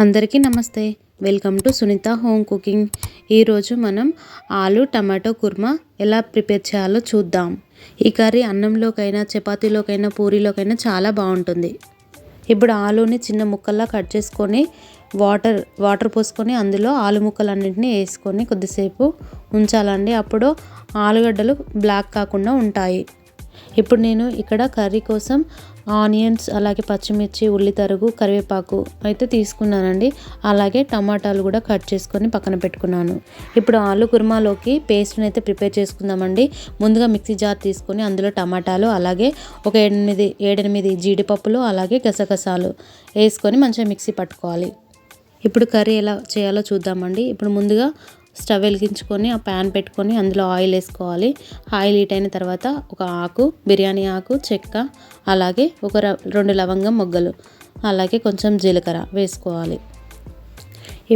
అందరికీ నమస్తే. Welcome to Sunitha home cooking. ఈరోజు మనం ఆలు టమాటో కుర్మా ఎలా ప్రిపేర్ చేయాలో చూద్దాం. ఈ కర్రీ అన్నంలోకైనా చపాతీలోకైనా పూరీలోకైనా చాలా బాగుంటుంది. ఇప్పుడు ఆలుని చిన్న ముక్కల్లా కట్ చేసుకొని వాటర్ పోసుకొని అందులో ఆలు ముక్కలన్నింటినీ వేసుకొని కొద్దిసేపు ఉంచాలండి. అప్పుడు ఆలుగడ్డలు బ్లాక్ కాకుండా ఉంటాయి. ఇప్పుడు నేను ఇక్కడ కర్రీ కోసం ఆనియన్స్, అలాగే పచ్చిమిర్చి, ఉల్లి తరుగు, కరివేపాకు అయితే తీసుకున్నానండి. అలాగే టమాటాలు కూడా కట్ చేసుకొని పక్కన పెట్టుకున్నాను. ఇప్పుడు ఆలు కుర్మాలోకి పేస్ట్ని అయితే ప్రిపేర్ చేసుకుందామండి. ముందుగా మిక్సీ జార్ తీసుకొని అందులో టమాటాలు, అలాగే ఒక 7-8 జీడిపప్పులు, అలాగే గసగసాలు వేసుకొని మంచిగా మిక్సీ పట్టుకోవాలి. ఇప్పుడు కర్రీ ఎలా చేయాలో చూద్దామండి. ఇప్పుడు ముందుగా స్టవ్ వెలిగించుకొని ఆ ప్యాన్ పెట్టుకొని అందులో ఆయిల్ వేసుకోవాలి. ఆయిల్ హీట్ అయిన తర్వాత ఒక ఆకు, బిర్యానీ ఆకు, చెక్క, అలాగే ఒక 2 లవంగం మొగ్గలు, అలాగే కొంచెం జీలకర్ర వేసుకోవాలి.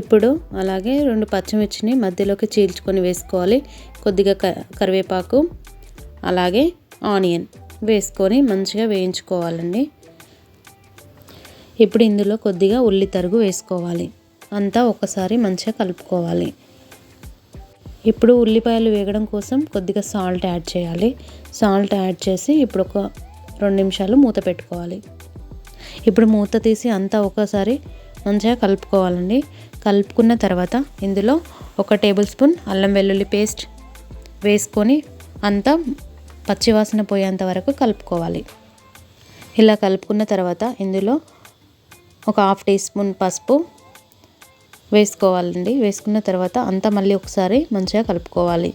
ఇప్పుడు అలాగే 2 పచ్చిమిర్చిని మధ్యలోకి చీల్చుకొని వేసుకోవాలి. కొద్దిగా కరివేపాకు, అలాగే ఆనియన్ వేసుకొని మంచిగా వేయించుకోవాలండి. ఇప్పుడు ఇందులో కొద్దిగా ఉల్లి తరుగు వేసుకోవాలి. అంతా ఒకసారి మంచిగా కలుపుకోవాలి. ఇప్పుడు ఉల్లిపాయలు వేగడం కోసం కొద్దిగా సాల్ట్ యాడ్ చేయాలి. సాల్ట్ యాడ్ చేసి ఇప్పుడు ఒక 2 నిమిషాలు మూత పెట్టుకోవాలి. ఇప్పుడు మూత తీసి అంతా ఒకసారి మంచిగా కలుపుకోవాలండి. కలుపుకున్న తర్వాత ఇందులో 1 టేబుల్ స్పూన్ అల్లం వెల్లుల్లి పేస్ట్ వేసుకొని అంతా పచ్చివాసన పోయేంత వరకు కలుపుకోవాలి. ఇలా కలుపుకున్న తర్వాత ఇందులో ఒక 1/2 టీ స్పూన్ పసుపు వేసుకోవాలండి. వేసుకున్న తర్వాత అంతా మళ్ళీ ఒకసారి మంచిగా కలుపుకోవాలి.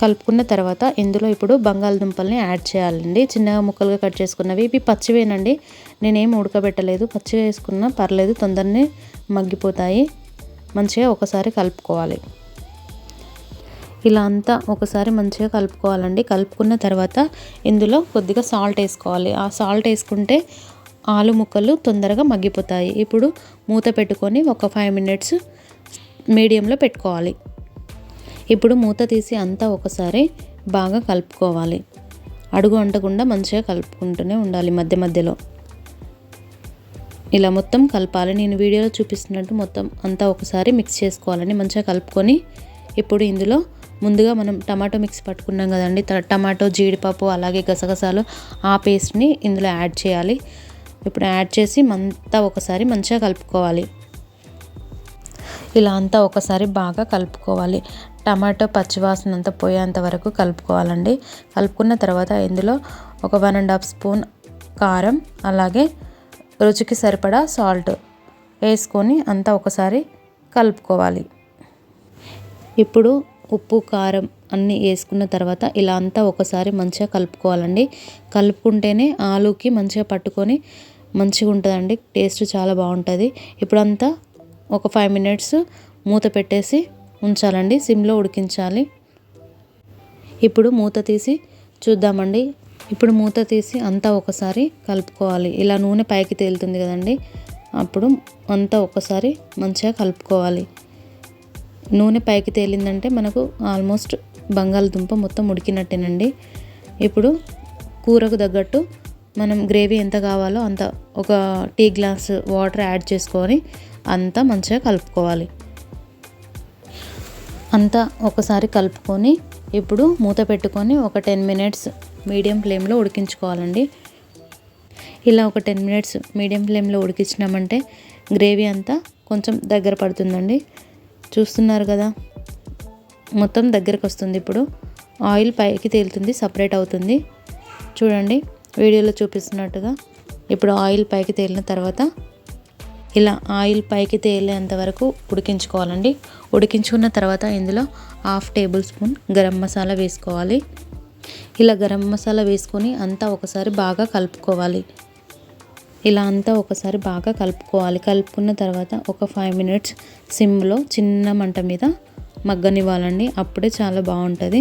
కలుపుకున్న తర్వాత ఇందులో ఇప్పుడు బంగాళదుంపల్ని యాడ్ చేయాలండి. చిన్నగా ముక్కలుగా కట్ చేసుకున్నవి. ఇవి పచ్చివేనండి, నేనేం ఉడకబెట్టలేదు. పచ్చిగా వేసుకున్నా పర్లేదు, తొందరనే మగ్గిపోతాయి. మంచిగా ఒకసారి కలుపుకోవాలి. ఇలా అంతా ఒకసారి మంచిగా కలుపుకోవాలండి. కలుపుకున్న తర్వాత ఇందులో కొద్దిగా సాల్ట్ వేసుకోవాలి. ఆ సాల్ట్ వేసుకుంటే ఆలు ముక్కలు తొందరగా మగ్గిపోతాయి. ఇప్పుడు మూత పెట్టుకొని ఒక 5 మినిట్స్ మీడియంలో పెట్టుకోవాలి. ఇప్పుడు మూత తీసి అంతా ఒకసారి బాగా కలుపుకోవాలి. అడుగు అంటకుండా మంచిగా కలుపుకుంటూనే ఉండాలి మధ్య మధ్యలో. ఇలా మొత్తం కలపాలి. నేను వీడియోలో చూపిస్తున్నట్టు మొత్తం అంతా ఒకసారి మిక్స్ చేసుకోవాలని మంచిగా కలుపుకొని ఇప్పుడు ఇందులో ముందుగా మనం టమాటో మిక్స్ పట్టుకున్నాం కదండి, టమాటో, జీడిపప్పు, అలాగే గసగసాలు, ఆ పేస్ట్ని ఇందులో యాడ్ చేయాలి. ఇప్పుడు యాడ్ చేసి అంతా ఒకసారి మంచిగా కలుపుకోవాలి. ఇలా అంతా ఒకసారి బాగా కలుపుకోవాలి. టమాటో పచ్చివాసన అంతా పోయేంత వరకు కలుపుకోవాలండి. కలుపుకున్న తర్వాత ఇందులో ఒక 1.5 స్పూన్ కారం, అలాగే రుచికి సరిపడా సాల్ట్ వేసుకొని అంతా ఒకసారి కలుపుకోవాలి. ఇప్పుడు ఉప్పు, కారం అన్నీ వేసుకున్న తర్వాత ఇలా అంతా ఒకసారి మంచిగా కలుపుకోవాలండి. కలుపుకుంటేనే ఆలుకి మంచిగా పట్టుకొని మంచిగా ఉంటుందండి. టేస్ట్ చాలా బాగుంటుంది. ఇప్పుడు అంతా ఒక 5 మినిట్స్ మూత పెట్టేసి ఉంచాలండి. సిమ్లో ఉడికించాలి. ఇప్పుడు మూత తీసి చూద్దామండి. ఇప్పుడు మూత తీసి అంతా ఒకసారి కలుపుకోవాలి. ఇలా నూనె పైకి తేలుతుంది కదండి, అప్పుడు అంతా ఒకసారి మంచిగా కలుపుకోవాలి. నూనె పైకి తేలిందంటే మనకు ఆల్మోస్ట్ బంగాళదుంప మొత్తం ఉడికినట్టేనండి. ఇప్పుడు కూరకు తగ్గట్టు మనం గ్రేవీ ఎంత కావాలో అంత ఒక టీ గ్లాస్ వాటర్ యాడ్ చేసుకొని అంతా మంచిగా కలుపుకోవాలి. అంతా ఒకసారి కలుపుకొని ఇప్పుడు మూత పెట్టుకొని ఒక 10 మినిట్స్ మీడియం ఫ్లేమ్లో ఉడికించుకోవాలండి. ఇలా ఒక 10 మినిట్స్ మీడియం ఫ్లేమ్లో ఉడికించినామంటే గ్రేవీ అంతా కొంచెం దగ్గర పడుతుందండి. చూస్తున్నారు కదా, మొత్తం దగ్గరకు వస్తుంది. ఇప్పుడు ఆయిల్ పైకి తేలుతుంది, సపరేట్ అవుతుంది. చూడండి వీడియోలో చూపిస్తున్నట్టుగా. ఇప్పుడు ఆయిల్ పైకి తేలిన తర్వాత ఇలా ఆయిల్ పైకి తేలేంత వరకు ఉడికించుకోవాలండి. ఉడికించుకున్న తర్వాత ఇందులో 1/2 టేబుల్ స్పూన్ గరం మసాలా వేసుకోవాలి. ఇలా గరం మసాలా వేసుకొని అంతా ఒకసారి బాగా కలుపుకోవాలి. ఇలా అంతా ఒకసారి బాగా కలుపుకోవాలి. కలుపుకున్న తర్వాత ఒక 5 మినిట్స్ సిమ్లో చిన్న మంట మీద మగ్గనివ్వాలండి. అప్పుడే చాలా బాగుంటుంది.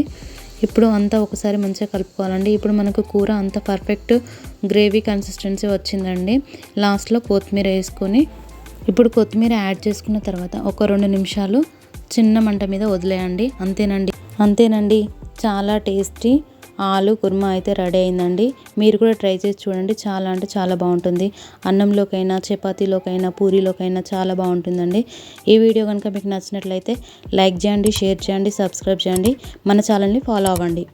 ఇప్పుడు అంతా ఒకసారి మంచిగా కలుపుకోవాలండి. ఇప్పుడు మనకు కూర అంతా పర్ఫెక్ట్ గ్రేవీ కన్సిస్టెన్సీ వచ్చిందండి. లాస్ట్లో కొత్తిమీర వేసుకొని ఇప్పుడు కొత్తిమీర యాడ్ చేసుకున్న తర్వాత ఒక 2 నిమిషాలు చిన్న మంట మీద వదిలేయండి. అంతేనండి చాలా టేస్టీ ఆలు కుర్మా అయితే రెడీ అయిందండి. మీరు కూడా ట్రై చేసి చూడండి. చాలా అంటే చాలా బాగుంటుంది. అన్నంలోకైనా, చపాతీలోకైనా, పూరీలోకైనా చాలా బాగుంటుందండి. ఈ వీడియో కనుక మీకు నచ్చినట్లయితే లైక్ చేయండి, షేర్ చేయండి, సబ్స్క్రైబ్ చేయండి. మన ఛానల్ని ఫాలో అవ్వండి.